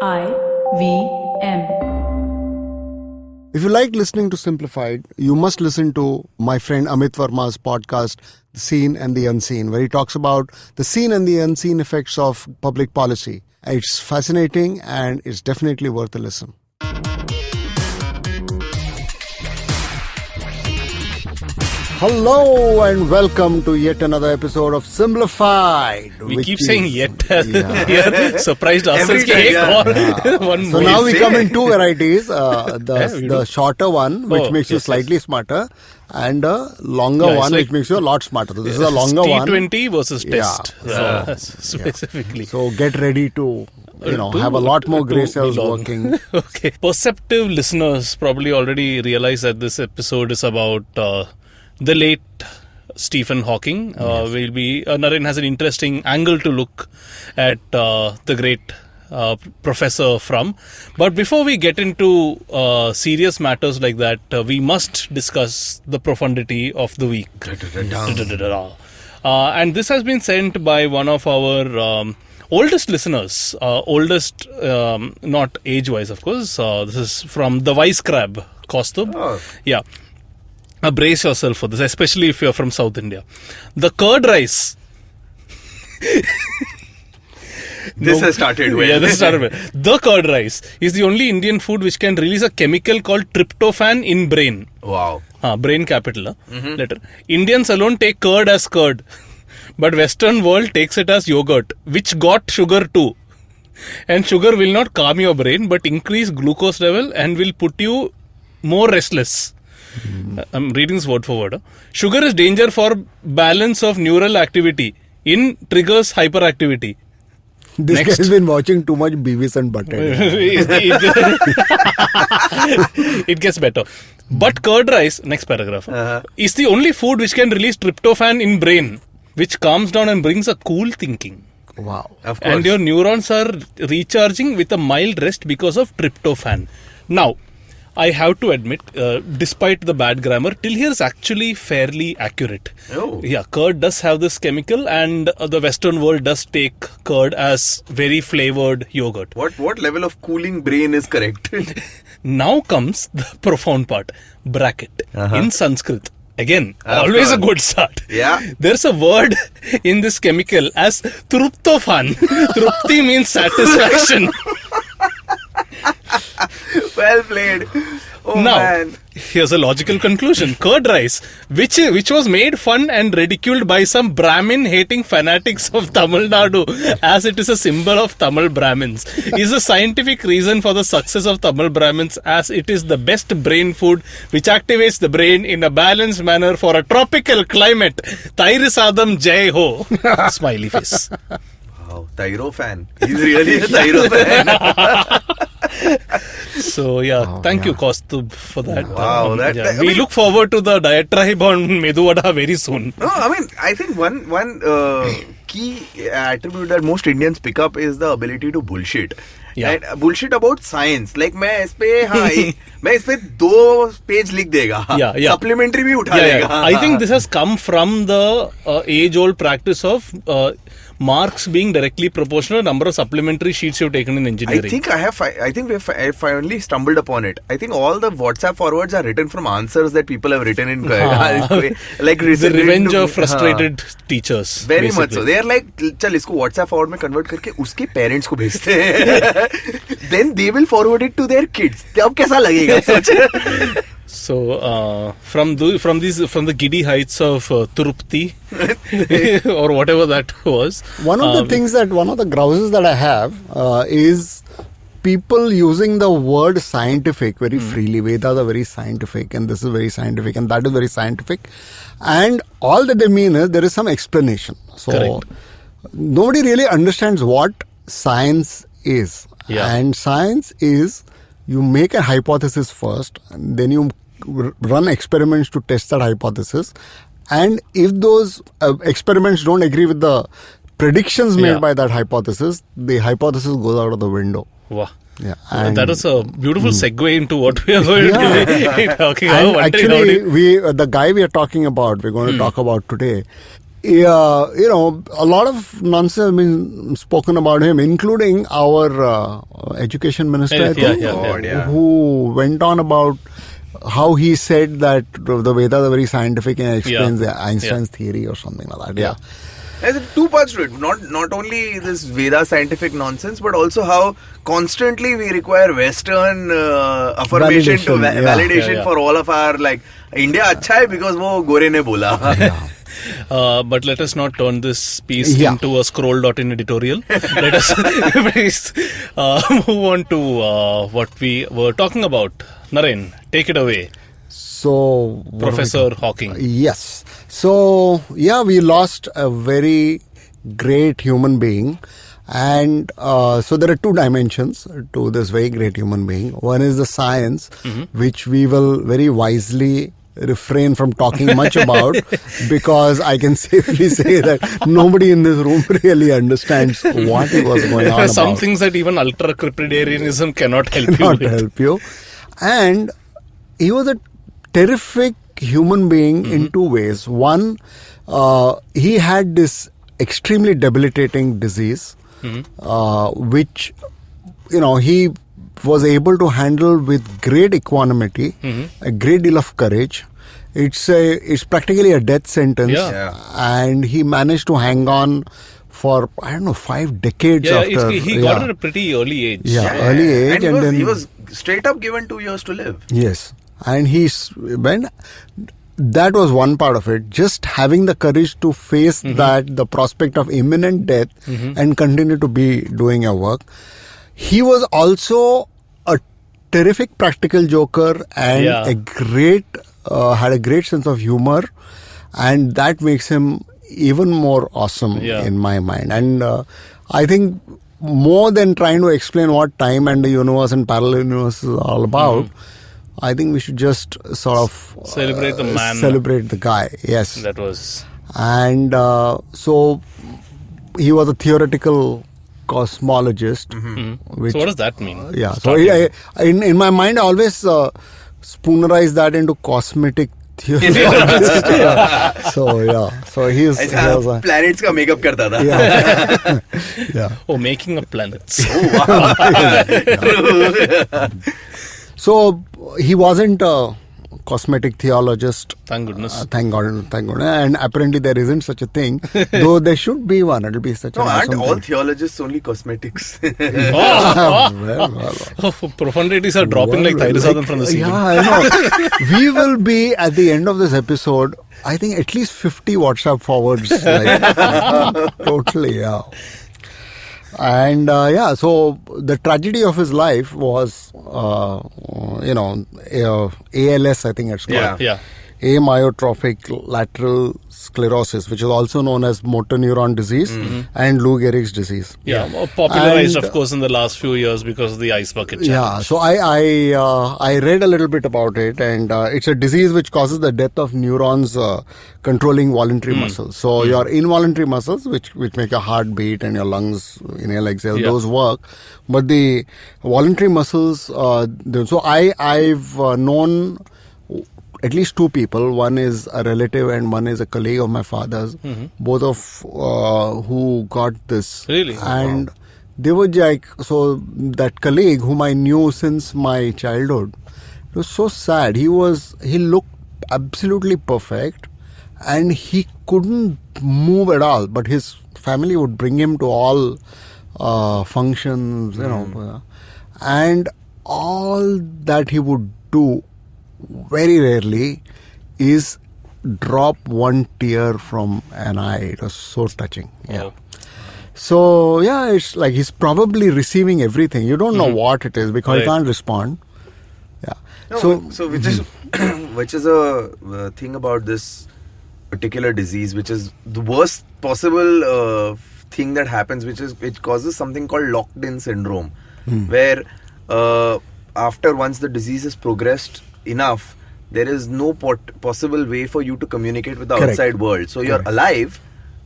IVM. If you like listening to Simplified, you must listen to my friend Amit Verma's podcast, The Seen and the Unseen, where he talks about the seen and the unseen effects of public policy. It's fascinating and it's definitely worth a listen. Hello and welcome to yet another episode of Simblified. We keep saying yet. We are surprised ourselves. So now we come in two varieties. The shorter one, which makes you slightly smarter, and a longer one, which makes you a lot smarter. So this is a longer one. T20 versus test. Specifically. So get ready to have a lot more gray cells working. Okay. Perceptive listeners probably already realize that this episode is about the late Stephen Hawking. Naren has an interesting angle to look at the great professor from. But before we get into serious matters like that, we must discuss the profundity of the week. And this has been sent by one of our oldest listeners. Not age-wise, of course. This is from the Vice Crab, Kaustubh. Oh. Yeah. Brace yourself for this, especially if you're from South India. The curd rice. This has started well. Yeah, this started well. The curd rice is the only Indian food which can release a chemical called tryptophan in brain. Wow. Brain capital. Letter. Indians alone take curd as curd. But Western world takes it as yogurt, which got sugar too. And sugar will not calm your brain, but increase glucose level and will put you more restless. I'm reading this word for word. Sugar is danger for balance of neural activity. In triggers hyperactivity. This guy has been watching too much Beavis and Butthead. It gets better. But curd rice, next paragraph, is the only food which can release tryptophan in brain, which calms down and brings a cool thinking. Wow. Of course. And your neurons are recharging with a mild rest because of tryptophan. Now, I have to admit, despite the bad grammar, till here is actually fairly accurate. Oh. Yeah, curd does have this chemical, and the Western world does take curd as very flavored yogurt. What level of cooling brain is correct? Now comes the profound part. Bracket. In Sanskrit. Again, always a good start. Yeah. There's a word in this chemical as tryptophan. Trupti means satisfaction. Well played. Oh, Now, man. here's a logical conclusion. Curd rice, which was made fun and ridiculed by some Brahmin-hating fanatics of Tamil Nadu, as it is a symbol of Tamil Brahmins, is a scientific reason for the success of Tamil Brahmins, as it is the best brain food which activates the brain in a balanced manner for a tropical climate. Tairisadam Jai Ho. Smiley face. Wow, Thyro fan. He's really a Thyro fan. So thank you, Kaustubh, for that. Wow, we look forward to the diatribe on Medu Vada very soon. No, I mean, I think one key attribute that most Indians pick up is the ability to bullshit. Yeah. And bullshit about science. Like मैं इस पे 2 page लिख देगा. Supplementary भी उठा देगा. I think this has come from the age-old practice of marks being directly proportional to the number of supplementary sheets you've taken in engineering. I think we finally stumbled upon it. I think all the WhatsApp forwards are written from answers that people have written in like the revenge of frustrated teachers. Very basically. much so. They are like, चल इसको WhatsApp forward में convert करके उसके parents को भेजते हैं. Then they will forward it to their kids. अब कैसा लगेगा सोच? So, from the giddy heights of Trupti or whatever that was. One of the grouses that I have is people using the word scientific very freely. Vedas are very scientific, and this is very scientific, and that is very scientific. And all that they mean is there is some explanation. So, correct. Nobody really understands what science is. Yeah. And science is, you make a hypothesis first, and then you run experiments to test that hypothesis. And if those experiments don't agree with the predictions made by that hypothesis, the hypothesis goes out of the window. Wow. Yeah, and that is a beautiful segue into what we are going to be talking about. Actually, the guy we are talking about, we're going to talk about today, Yeah, a lot of nonsense has been spoken about him, including our education minister, I think, who went on about how he said that the Vedas are very scientific and explains Einstein's theory or something like that. Yeah. There's two parts to it. Not only this Veda scientific nonsense, but also how constantly we require Western affirmation validation for all of our, like, India अच्छा है because वो गोरे ने बोला. But let us not turn this piece into a scroll.in editorial. Let us please move on to what we were talking about. Naren, take it away. So, Professor Hawking. Yes. So, we lost a very great human being. And so there are two dimensions to this very great human being. One is the science, which we will very wisely refrain from talking much about, because I can safely say that nobody in this room really understands what it was going on. Some things that even ultra-crepidarianism cannot help you. And he was a terrific human being in two ways. One, he had this extremely debilitating disease, which, he was able to handle with great equanimity, a great deal of courage. It's practically a death sentence, and he managed to hang on for 5 decades after. He got it at a pretty early age. Early age, and then he was straight up given 2 years to live. Yes, and that was one part of it. Just having the courage to face the prospect of imminent death and continue to be doing your work. He was also a terrific practical joker and had a great sense of humor, and that makes him even more awesome in my mind. And I think more than trying to explain what time and the universe and parallel universe is all about, I think we should just sort of celebrate the man, celebrate the guy. Yes, that was. And so he was a theoretical cosmologist. Which, so what does that mean? So in my mind, I always spoonerize that into cosmetic theory. So he's planets का makeup करता था. Oh, making up planets. So he wasn't a cosmetic theologist. Thank goodness. Thank God. And apparently there isn't such a thing. Though there should be one. It'll be such aren't all theologists only cosmetics? Profundities are dropping like Thyrosadam from the ceiling. I know. We will be, at the end of this episode, I think at least 50 WhatsApp forwards. Totally, And so the tragedy of his life was, ALS, I think it's called. Amyotrophic lateral sclerosis, which is also known as motor neuron disease and Lou Gehrig's disease. Popularized, of course, in the last few years because of the ice bucket challenge. So I read a little bit about it, and it's a disease which causes the death of neurons controlling voluntary muscles. So your involuntary muscles, which make your heart beat and your lungs inhale, exhale, those work. But the voluntary muscles, so I've known at least 2 people. One is a relative and one is a colleague of my father's, both of who got this. Really? And they were like, so that colleague whom I knew since my childhood, it was so sad. He looked absolutely perfect and he couldn't move at all, but his family would bring him to all functions, and all that he would do very rarely is drop one tear from an eye. It was so touching. So it's like he's probably receiving everything. You don't know what it is because he can't respond. So which is a thing about this particular disease, which is the worst possible thing that happens, which causes something called locked-in syndrome, where after once the disease has progressed enough, there is no possible way for you to communicate with the outside world. So you're alive,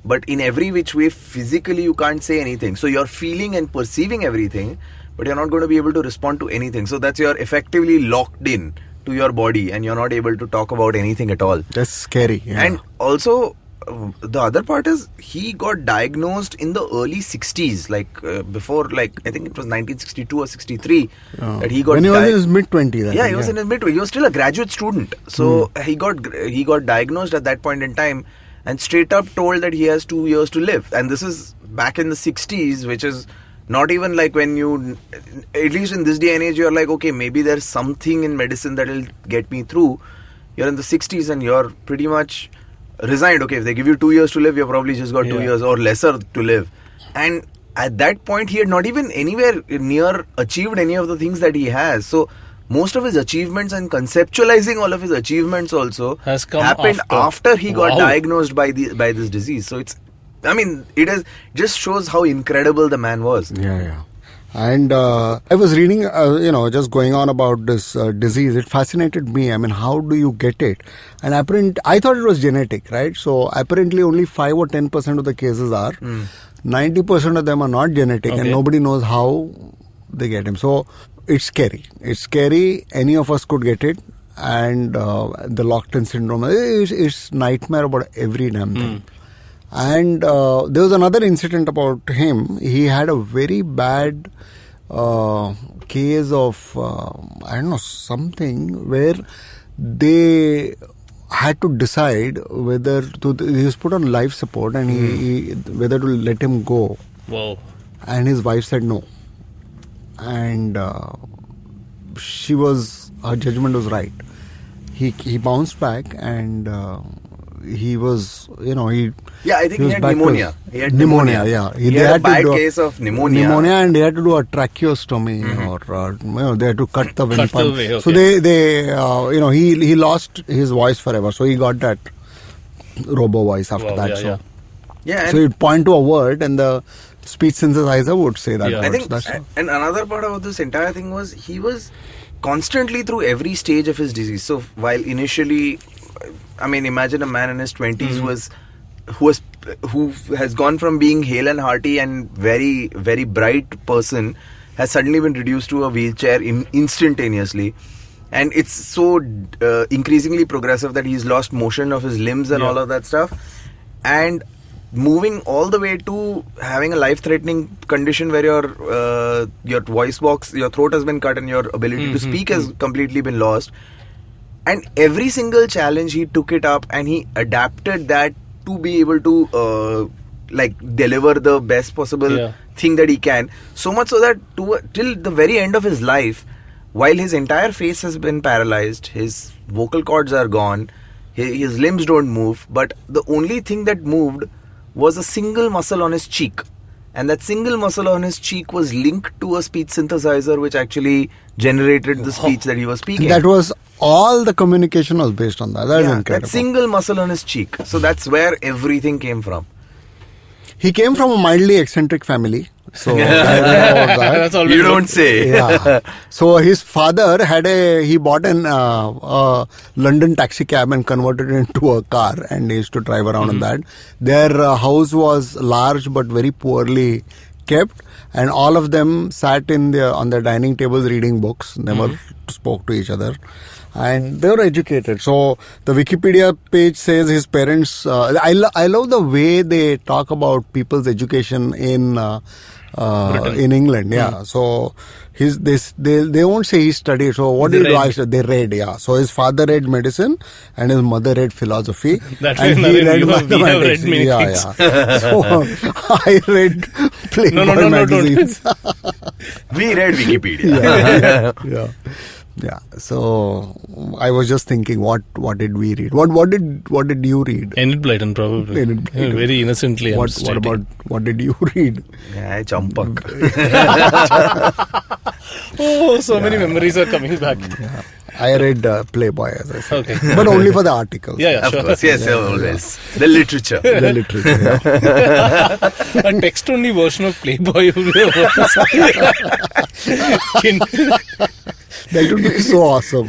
but in every which way physically you can't say anything. So you're feeling and perceiving everything, but you're not going to be able to respond to anything. So that's, you're effectively locked in to your body and you're not able to talk about anything at all. That's scary. And also the other part is he got diagnosed in the early 60s, before, I think it was 1962 or 63 that he got. When he was in his mid-20s. Yeah, he was in his mid-20s. He was still a graduate student, so he got diagnosed at that point in time, and straight up told that he has 2 years to live. And this is back in the 60s, which is not even like when you, at least in this day and age, you're like, okay, maybe there's something in medicine that will get me through. You're in the 60s and you're pretty much resigned. Okay, if they give you 2 years to live, you've probably just got 2 years or lesser to live. And at that point, he had not even anywhere near achieved any of the things that he has. So most of his achievements and conceptualizing all of his achievements also has come happened after he got diagnosed by this disease. So it just shows how incredible the man was. Yeah. And I was reading, just going on about this disease. It fascinated me. I mean, how do you get it? And I thought it was genetic, right? So apparently only 5 or 10% of the cases are. 90% of them are not genetic, and nobody knows how they get him. So it's scary. It's scary. Any of us could get it. And the locked-in syndrome is nightmare about every damn thing. And there was another incident about him. He had a very bad case of, something where they had to decide whether he was put on life support and whether to let him go. Wow. And his wife said no. And her judgment was right. He bounced back and he was, I think he had pneumonia. He had pneumonia, yeah. He had a bad case of pneumonia. And they had to do a tracheostomy or they had to cut the windpipe. Okay. So he lost his voice forever. So he got that robo voice after that. So he'd point to a word and the speech synthesizer would say that word. I think, and another part about this entire thing was he was constantly through every stage of his disease. So while initially, imagine a man in his 20s who has gone from being hale and hearty and very, very bright person, has suddenly been reduced to a wheelchair instantaneously. And it's so increasingly progressive that he's lost motion of his limbs and all of that stuff. And moving all the way to having a life-threatening condition where your voice box, your throat has been cut and your ability to speak has completely been lost. And every single challenge he took it up and he adapted that to be able to deliver the best possible thing that he can. So much so that till the very end of his life, while his entire face has been paralyzed, his vocal cords are gone, his limbs don't move, but the only thing that moved was a single muscle on his cheek. And that single muscle on his cheek was linked to a speech synthesizer which actually generated the speech that he was speaking. That was all the communication was based on that. That's incredible. That single muscle on his cheek. So that's where everything came from. He came from a mildly eccentric family. So that's all you don't say. Yeah. So his father he bought a London taxi cab and converted it into a car, and he used to drive around in that. Their house was large but very poorly kept, and all of them sat on their dining tables reading books, never spoke to each other. And they were educated. So the Wikipedia page says his parents. I love the way they talk about people's education in England. Yeah. So they won't say he studied. So what did I say? They read. Yeah. So his father read medicine and his mother read philosophy. That's and he read mathematics. Read many things. So I read Playboy magazines. We read Wikipedia. Yeah. Yeah, so I was just thinking, what did we read? What did you read? Enid Blyton, probably. Enid Blyton. Very innocently. What did you read? Yeah, Champak. So many memories are coming back. Yeah. I read Playboy, as I said, okay. But only for the articles. Yeah, of sure. course, yes, always. The literature. Yeah. A text-only version of Playboy. That would be so awesome.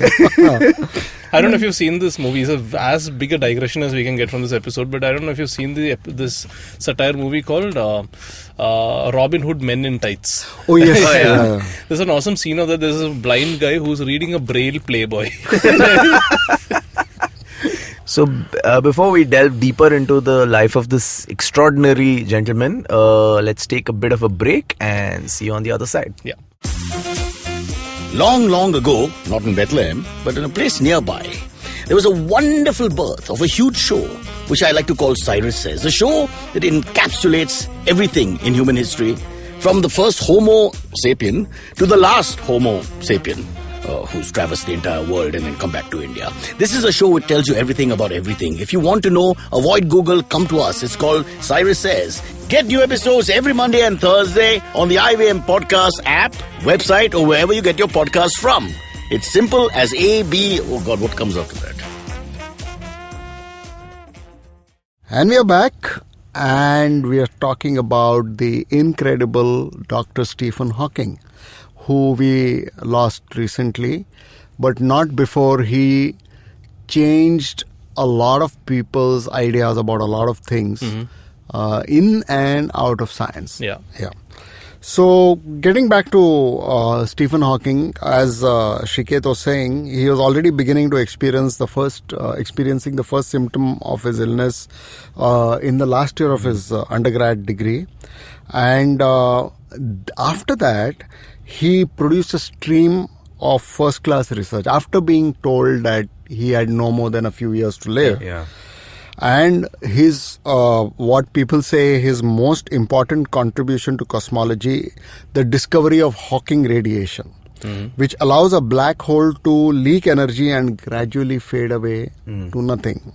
I don't know if you've seen this movie. It's as big a digression as we can get from this episode, but I don't know if you've seen this satire movie called Robin Hood Men in Tights. Oh, yes. There's an awesome scene of that. There's a blind guy who's reading a Braille Playboy. So before we delve deeper into the life of this extraordinary gentleman, let's take a bit of a break and see you on the other side. Yeah. Long, long ago, not in Bethlehem, but in a place nearby, there was a wonderful birth of a huge show, which I like to call Cyrus Says, a show that encapsulates everything in human history, from the first Homo sapien to the last Homo sapien, who's traversed the entire world and then come back to India. This is a show which tells you everything about everything. If you want to know, avoid Google, come to us. It's called Cyrus Says. Get new episodes every Monday and Thursday on the IVM Podcast app, website, or wherever you get your podcasts from. It's simple as A, B, oh God, what comes after that? And we are back, and we are talking about the incredible Dr. Stephen Hawking, who we lost recently, but not before he changed a lot of people's ideas about a lot of things in and out of science. Yeah. So, getting back to Stephen Hawking, as Shriket was saying, he was already beginning to experiencing the first symptom of his illness in the last year of his undergrad degree. And after that, he produced a stream of first-class research after being told that he had no more than a few years to live. Yeah. And his, what people say, his most important contribution to cosmology, the discovery of Hawking radiation, which allows a black hole to leak energy and gradually fade away to nothing,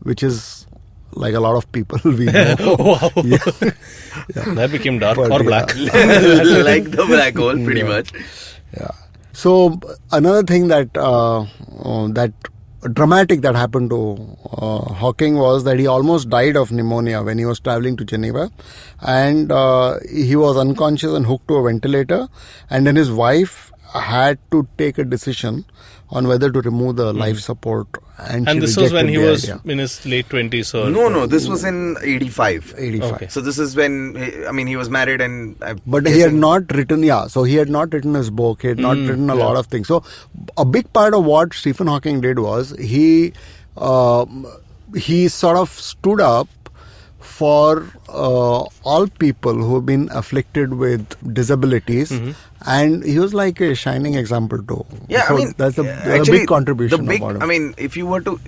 which is like a lot of people we know. Wow. Yeah. That became dark But, or yeah. black. Like the black hole, pretty much. Yeah. So another thing that that dramatic that happened to Hawking was that he almost died of pneumonia when he was traveling to Geneva, and he was unconscious and hooked to a ventilator, and then his wife had to take a decision on whether to remove the life support, and she this was when he rejected was the idea. in his late 20s or... No, this was in 85. 85. Okay. So this is when, he was married and... But he had not written, so he had not written his book, he had not written a lot of things. So a big part of what Stephen Hawking did was he sort of stood up for all people who have been afflicted with disabilities, and he was like a shining example too. Yeah, so that's a big contribution. About him. If you were to,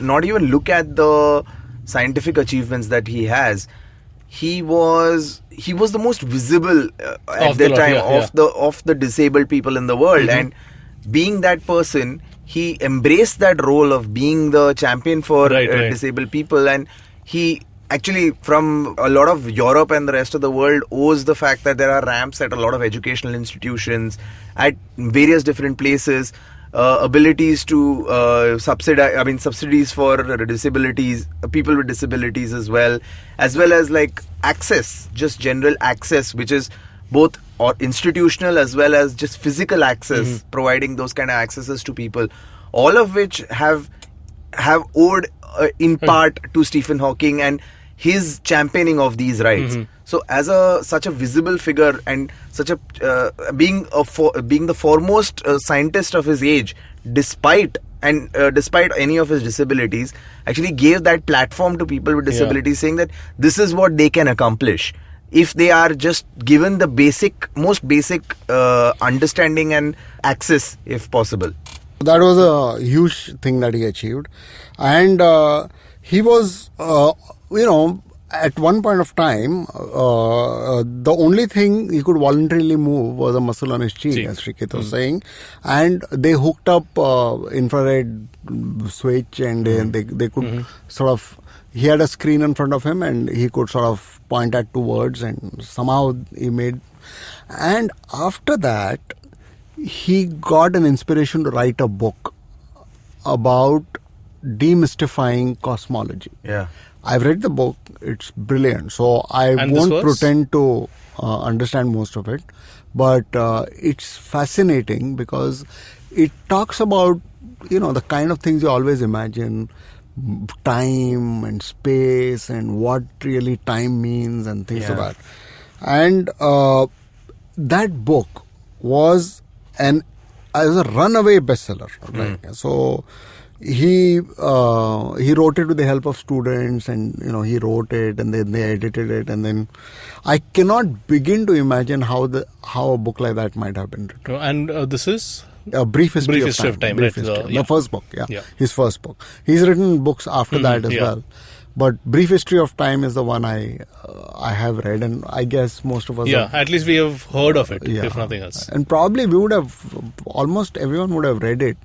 not even look at the scientific achievements that he has, he was the most visible at the time of the disabled people in the world, and being that person, he embraced that role of being the champion for disabled people, and he actually, from a lot of Europe and the rest of the world, owes the fact that there are ramps at a lot of educational institutions at various different places, abilities to subsidies for disabilities, people with disabilities as well as like access, just general access, which is both institutional as well as just physical access, providing those kind of accesses to people, all of which have owed in part to Stephen Hawking and his championing of these rights. So, as such a visible figure and such a being the foremost scientist of his age, despite any of his disabilities, actually gave that platform to people with disabilities, saying that this is what they can accomplish if they are just given the most basic understanding and access, if possible. That was a huge thing that he achieved, and he was, at one point of time, the only thing he could voluntarily move was a muscle on his cheek, as Shriket was saying, and they hooked up infrared switch, and they could sort of, he had a screen in front of him, and he could sort of point at two words, and somehow he made, and after that, he got an inspiration to write a book about demystifying cosmology. Yeah. I've read the book. It's brilliant. So I won't pretend to understand most of it. But it's fascinating because it talks about, the kind of things you always imagine, time and space and what really time means and things like that. And that book was a runaway bestseller. Right? So he wrote it with the help of students, and he wrote it, and then they edited it, and then I cannot begin to imagine how a book like that might have been written. And this is A Brief History of Time. Right? The first book, his first book. He's written books after that as well. But Brief History of Time is the one I have read, and I guess most of us at least we have heard of it, if nothing else. And probably we would have, almost everyone would have read it.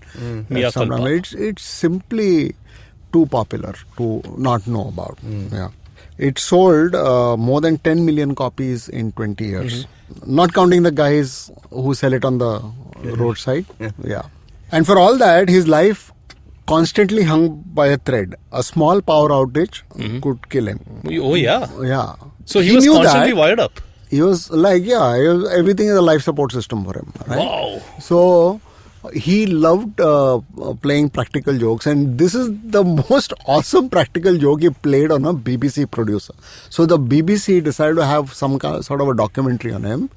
It's simply too popular to not know about. It sold more than 10 million copies in 20 years. Not counting the guys who sell it on the roadside. And for all that, his life constantly hung by a thread. A small power outage could kill him. Oh, yeah. Yeah. So he was constantly wired up. He was like, everything is a life support system for him. Right? Wow. So he loved playing practical jokes, and this is the most awesome practical joke he played on a BBC producer. So the BBC decided to have some sort of a documentary on him.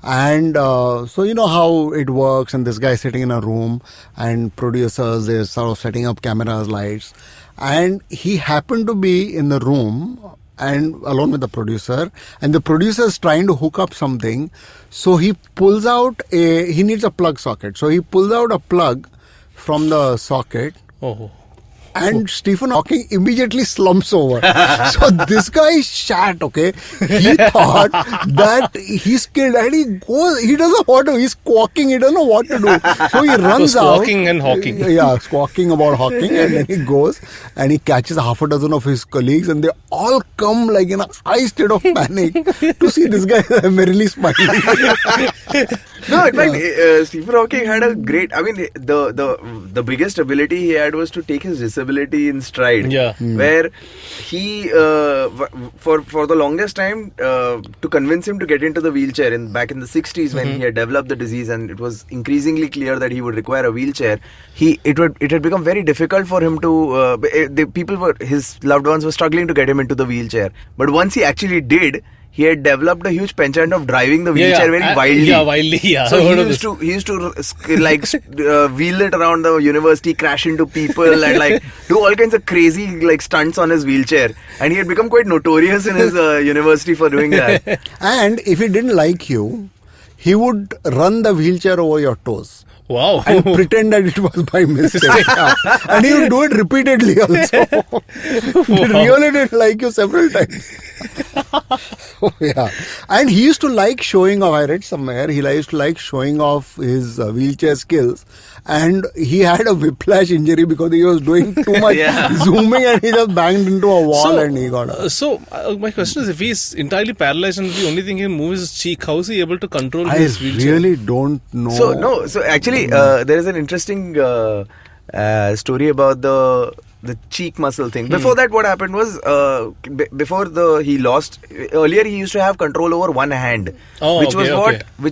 And so you know how it works, and this guy sitting in a room, and producers, they're sort of setting up cameras, lights, and he happened to be in the room and alone with the producer, and the producer is trying to hook up something. So he pulls out he needs a plug socket. So he pulls out a plug from the socket. And Stephen Hawking immediately slumps over. So this guy is shat, okay? He thought that he's killed, and he doesn't know what to do. He's squawking, he doesn't know what to do. So he runs out. Squawking and Hawking. Yeah, squawking about Hawking, and then he goes and he catches half a dozen of his colleagues, and they all come like in a high state of panic to see this guy merrily smiling. No, in fact, Stephen Hawking had a great. I mean, the biggest ability he had was to take his disability in stride. Where he, for the longest time, to convince him to get into the wheelchair back in the 60s when he had developed the disease, and it was increasingly clear that he would require a wheelchair. It had become very difficult for him to. His loved ones were struggling to get him into the wheelchair. But once he actually did, he had developed a huge penchant of driving the wheelchair very wildly. So he used to wheel it around the university, crash into people, and like do all kinds of crazy like stunts on his wheelchair. And he had become quite notorious in his university for doing that. And if he didn't like you, he would run the wheelchair over your toes. Wow. And pretend that it was by mistake. And he would do it repeatedly also. He really didn't like you several times. And he used to like showing off. I read somewhere he used to like showing off his wheelchair skills, and he had a whiplash injury because he was doing too much zooming, and he just banged into a wall and he got up. My question is, if he's entirely paralyzed and the only thing he can move is his cheek, how is he able to control his wheelchair? I really don't know. So actually there is an interesting story about the cheek muscle thing. Before that, what happened was, earlier he used to have control over one hand, which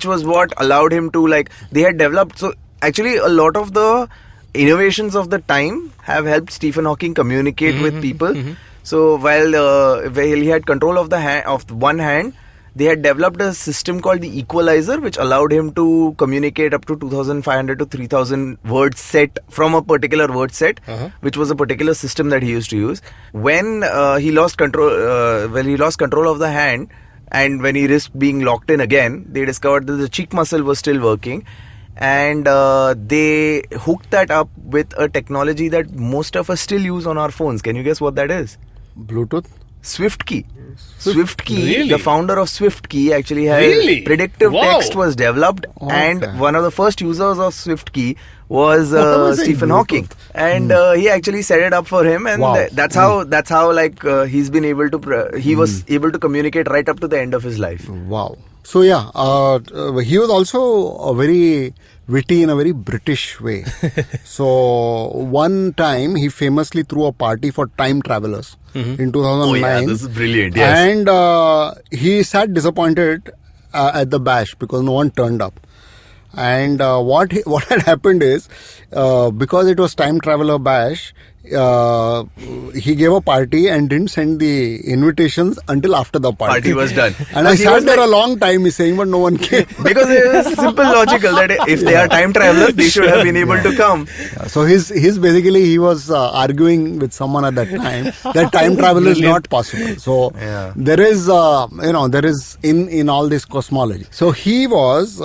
was what allowed him to, like, they had developed. So actually a lot of the innovations of the time have helped Stephen Hawking communicate with people. So while he had control of one hand, they had developed a system called the equalizer, which allowed him to communicate up to 2,500 to 3,000 words set from a particular word set, which was a particular system that he used to use. When he lost control of the hand, and when he risked being locked in again, they discovered that the cheek muscle was still working, and they hooked that up with a technology that most of us still use on our phones. Can you guess what that is? Bluetooth? SwiftKey. SwiftKey, Really? the founder of SwiftKey, actually has predictive text was developed, and one of the first users of SwiftKey was Stephen Hawking, and he actually set it up for him, and that's how like he's been able to he was able to communicate right up to the end of his life. Wow. So he was also very witty in a very British way. So one time he famously threw a party for time travelers in 2009. Oh yeah, this is brilliant. Yes. And he sat disappointed at the bash because no one turned up. And what had happened is, because it was Time Traveler Bash, he gave a party and didn't send the invitations until after the party. Party was done. And I sat there a long time, he's saying, but no one came. Because it is simple logical that if they are time travelers, they should have been able to come. So his basically, he was arguing with someone at that time that time travel is not possible. So there is, there is in all this cosmology. So he was,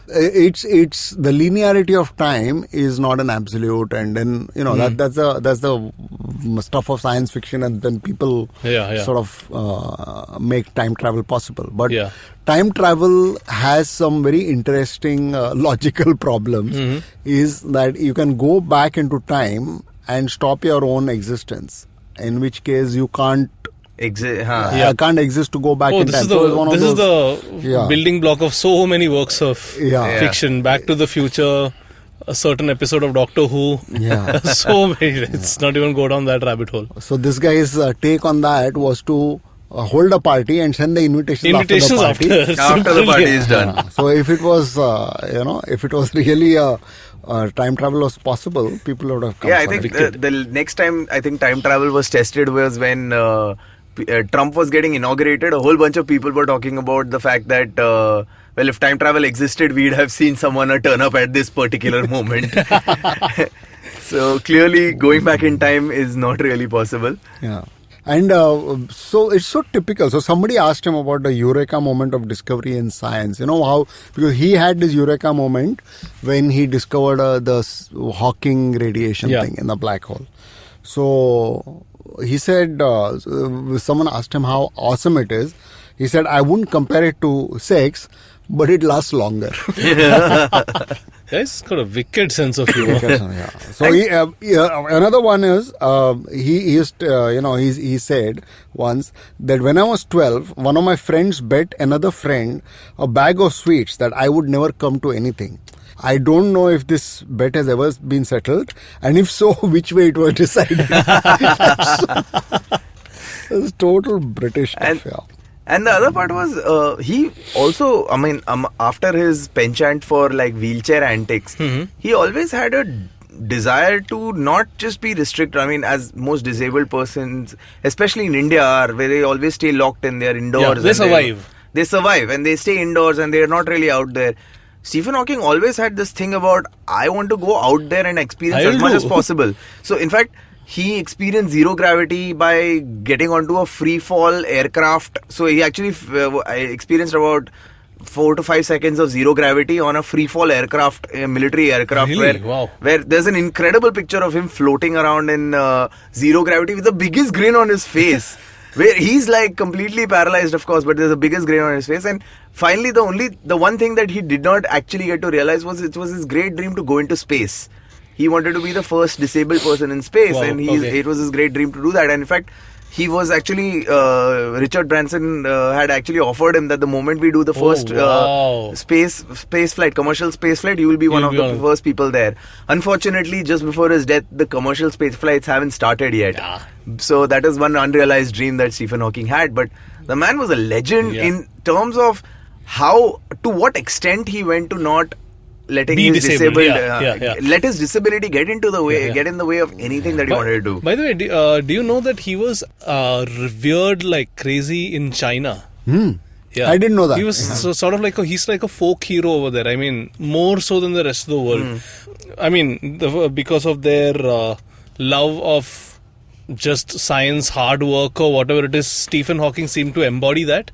it's the linearity of time is not an absolute, and then that's the stuff of science fiction, and then people sort of make time travel possible. But time travel has some very interesting logical problems. Is that you can go back into time and stop your own existence, in which case you can't. I can't exist to go back in time. This is the building block of so many works of fiction. Back to the Future, a certain episode of Doctor Who. So many. Let's not even go down that rabbit hole. So this guy's take on that was to hold a party and send the invitations after the party is done. So if it was, if it was really time travel was possible, people would have come. I think the next time I think time travel was tested was when Trump was getting inaugurated. A whole bunch of people were talking about the fact that if time travel existed, we'd have seen someone turn up at this particular moment. So clearly going back in time is not really possible. And so it's so typical. So somebody asked him about the Eureka moment of discovery in science. You know how, because he had this Eureka moment when he discovered the Hawking radiation thing in the black hole. So he said, someone asked him how awesome it is. He said, I wouldn't compare it to sex, but it lasts longer. He's got a wicked sense of humor. So another one is he said once that when I was 12, one of my friends bet another friend a bag of sweets that I would never come to anything. I don't know if this bet has ever been settled, and if so, which way it was decided. It's total British stuff. And the other part was, he also, after his penchant for like wheelchair antics, he always had a desire to not just be restricted. As most disabled persons, especially in India, are where they always stay locked in, they're indoors. They survive. They survive and they stay indoors and they're not really out there. Stephen Hawking always had this thing about, I want to go out there and experience as much as possible. So in fact, he experienced zero gravity by getting onto a free fall aircraft. So he actually experienced about 4 to 5 seconds of zero gravity on a free fall aircraft, a military aircraft, where there's an incredible picture of him floating around in zero gravity with the biggest grin on his face. Where he's like completely paralyzed, of course, but there's the biggest grin on his face. And finally, the one thing that he did not actually get to realize was it was his great dream to go into space. He wanted to be the first disabled person in space, and it was his great dream to do that. And in fact, he was actually, Richard Branson had actually offered him that the moment we do the first space flight, commercial space flight, you will be one of the first people there. Unfortunately, just before his death, the commercial space flights haven't started yet. So that is one unrealized dream that Stephen Hawking had. But the man was a legend in terms of to what extent he went to not letting his disabled let his disability get into the way, get in the way of anything that he wanted to do. By the way, do you know that he was revered like crazy in China? Yeah. I didn't know that. He was sort of like he's like a folk hero over there. More so than the rest of the world. Because of their love of just science, hard work, or whatever it is, Stephen Hawking seemed to embody that.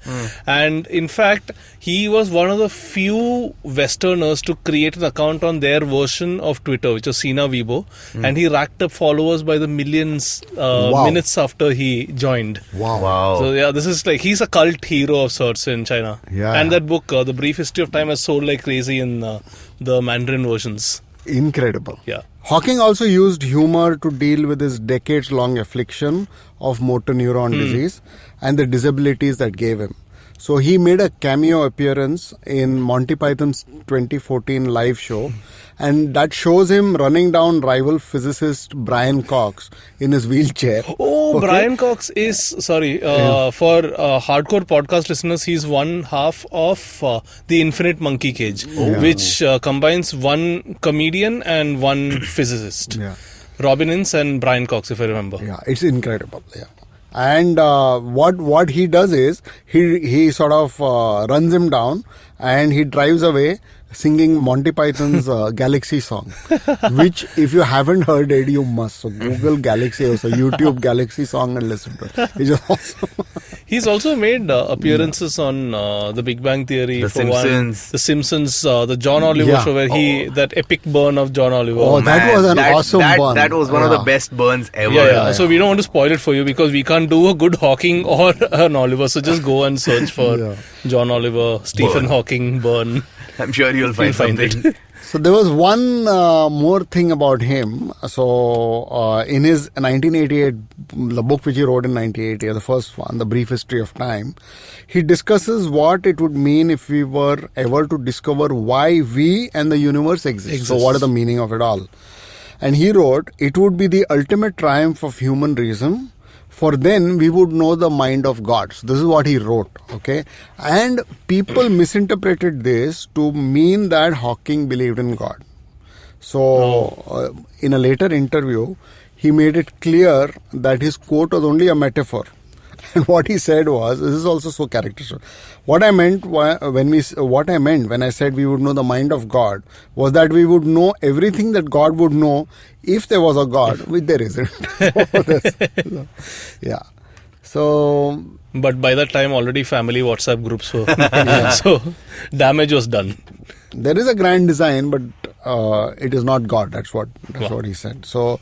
And in fact, he was one of the few Westerners to create an account on their version of Twitter, which was Sina Weibo, and he racked up followers by the millions minutes after he joined. Wow. So this is like, he's a cult hero of sorts in China. And that book, The Brief History of Time, has sold like crazy in the Mandarin versions. Incredible. Hawking also used humor to deal with his decades-long affliction of motor neuron disease and the disabilities that gave him. So he made a cameo appearance in Monty Python's 2014 live show, and that shows him running down rival physicist Brian Cox in his wheelchair. Oh, Okay? Brian Cox is, for hardcore podcast listeners, he's one half of the Infinite Monkey Cage, which combines one comedian and one physicist. Yeah. Robin Ince and Brian Cox, if I remember. Yeah, it's incredible. Yeah. And what he does is he sort of runs him down and he drives away singing Monty Python's Galaxy song, which if you haven't heard it, you must. So Google Galaxy or so YouTube Galaxy song and listen to it. It's just awesome. He's also made appearances on The Big Bang Theory, The Simpsons. The Simpsons, the John Oliver show, where that epic burn of John Oliver. Oh, that was an awesome burn. That was one of the best burns ever. Yeah. So we don't want to spoil it for you because we can't do a good Hawking or an Oliver. So just go and search for John Oliver, Stephen Hawking burn. I'm sure you'll find something. it. So there was one more thing about him. So in his 1988, the book which he wrote in 1988, the first one, The Brief History of Time, he discusses what it would mean if we were ever to discover why we and the universe exist. So what is the meaning of it all? And he wrote, it would be the ultimate triumph of human reason. For then we would know the mind of God. So this is what he wrote, okay? And people misinterpreted this to mean that Hawking believed in God. So in a later interview, he made it clear that his quote was only a metaphor. And what he said was, this is also so characteristic. What I meant when I said we would know the mind of God was that we would know everything that God would know if there was a God, which there isn't. Yeah. So, but by that time, already family WhatsApp groups were so damage was done. There is a grand design, but it is not God. That's what he said. So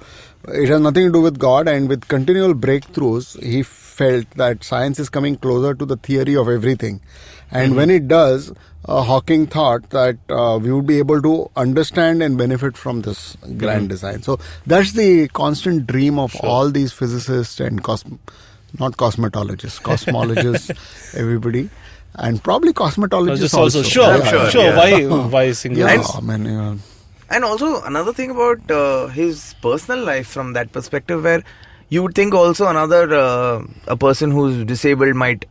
it has nothing to do with God, and with continual breakthroughs, he felt that science is coming closer to the theory of everything. And when it does, Hawking thought that we would be able to understand and benefit from this grand design. So that's the constant dream of all these physicists and not cosmetologists, cosmologists, everybody. And probably cosmetologists also. Sure. Yeah. Why single? And also another thing about his personal life from that perspective, where you would think also a person who's disabled might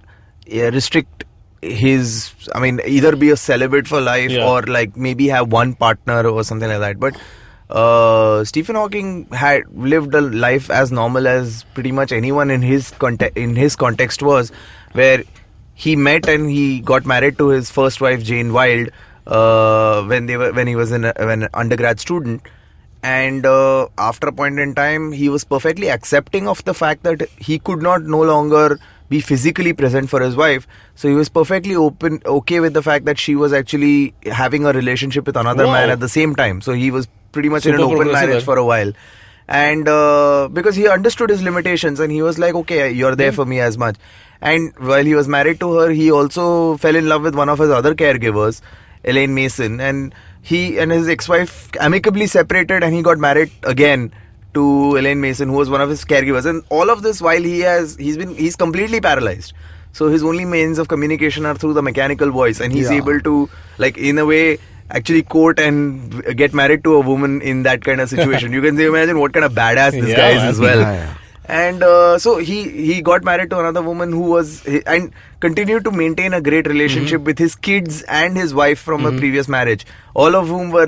restrict his, either be a celibate for life or like maybe have one partner or something like that. But Stephen Hawking had lived a life as normal as pretty much anyone in his context was, where he met and he got married to his first wife Jane Wilde when he was an undergrad student. And after a point in time, he was perfectly accepting of the fact that he could no longer be physically present for his wife. So he was perfectly okay with the fact that she was actually having a relationship with another man at the same time. So he was pretty much in an open marriage for a while. And because he understood his limitations, and he was like, okay, you're there for me as much. And while he was married to her, he also fell in love with one of his other caregivers, Elaine Mason, and he and his ex-wife amicably separated, and he got married again to Elaine Mason, who was one of his caregivers. And all of this while he's completely paralyzed. So his only means of communication are through the mechanical voice, and he's able to, like, in a way, actually court and get married to a woman in that kind of situation. You can imagine what kind of badass this guy is as well. Yeah. And so he got married to another woman who was, and continued to maintain a great relationship with his kids and his wife from a previous marriage, all of whom were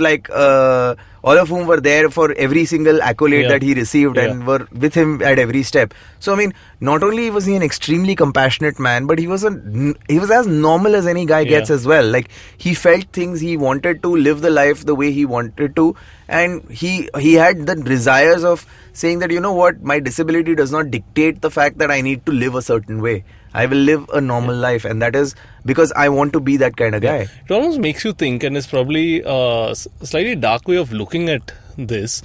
there for every single accolade that he received and were with him at every step. So not only was he an extremely compassionate man, but he was as normal as any guy gets as well. Like, he felt things, he wanted to live the life the way he wanted to, and he had the desires of saying that, you know what, my disability does not dictate the fact that I need to live a certain way. I will live a normal life, and that is because I want to be that kind of guy. It almost makes you think, and it's probably a slightly dark way of looking at this,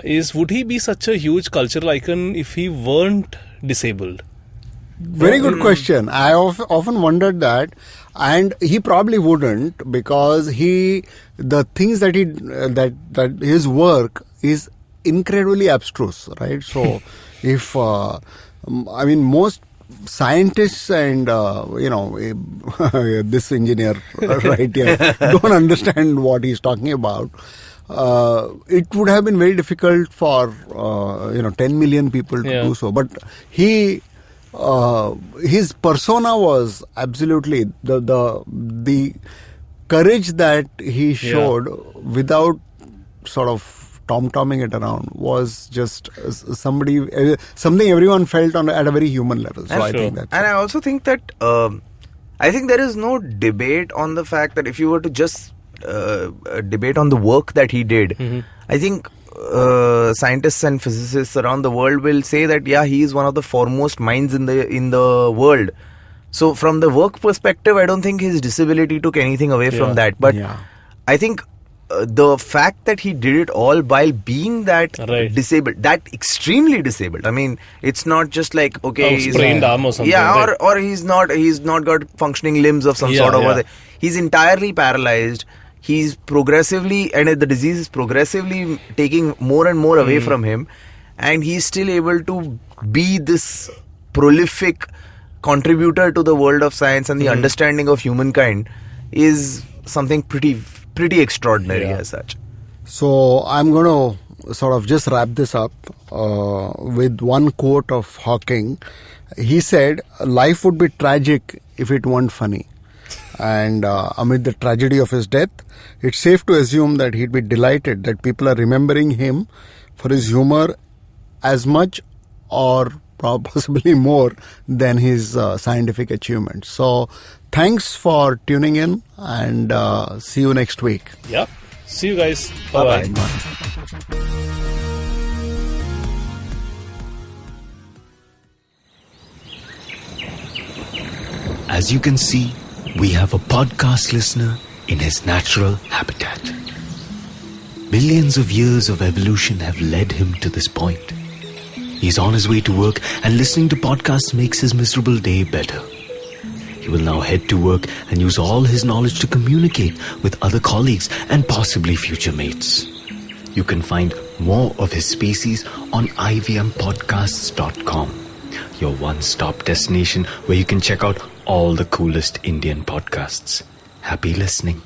is would he be such a huge cultural icon if he weren't disabled? Very good question. I often wondered that, and he probably wouldn't, because the things that that his work is incredibly abstruse, right? So if most scientists and this engineer right here don't understand what he's talking about. It would have been very difficult for 10 million people to do so. But his persona was absolutely the courage that he showed without sort of tom-tomming it around was just something everyone felt at a very human level. So I think I also think that I think there is no debate on the fact that if you were to just debate on the work that he did, I think scientists and physicists around the world will say that he is one of the foremost minds in the world. So from the work perspective, I don't think his disability took anything away from that. But I think the fact that he did it all while being that disabled, that extremely disabled. I mean, it's not just like he's sprained arm or something. Yeah, or he's not got functioning limbs of some sort of other. He's entirely paralyzed. He's progressively, and the disease is progressively taking more and more away from him, and he's still able to be this prolific contributor to the world of science and the understanding of humankind is something pretty extraordinary as such. So I'm going to sort of just wrap this up with one quote of Hawking. He said, "Life would be tragic if it weren't funny." And amid the tragedy of his death, it's safe to assume that he'd be delighted that people are remembering him for his humor as much or possibly more than his scientific achievements. So thanks for tuning in, and see you next week. Yeah. See you guys. Bye-bye. Bye. As you can see, we have a podcast listener in his natural habitat. Millions of years of evolution have led him to this point. He's on his way to work, and listening to podcasts makes his miserable day better. He will now head to work and use all his knowledge to communicate with other colleagues and possibly future mates. You can find more of his species on ivmpodcasts.com, your one-stop destination where you can check out all the coolest Indian podcasts. Happy listening.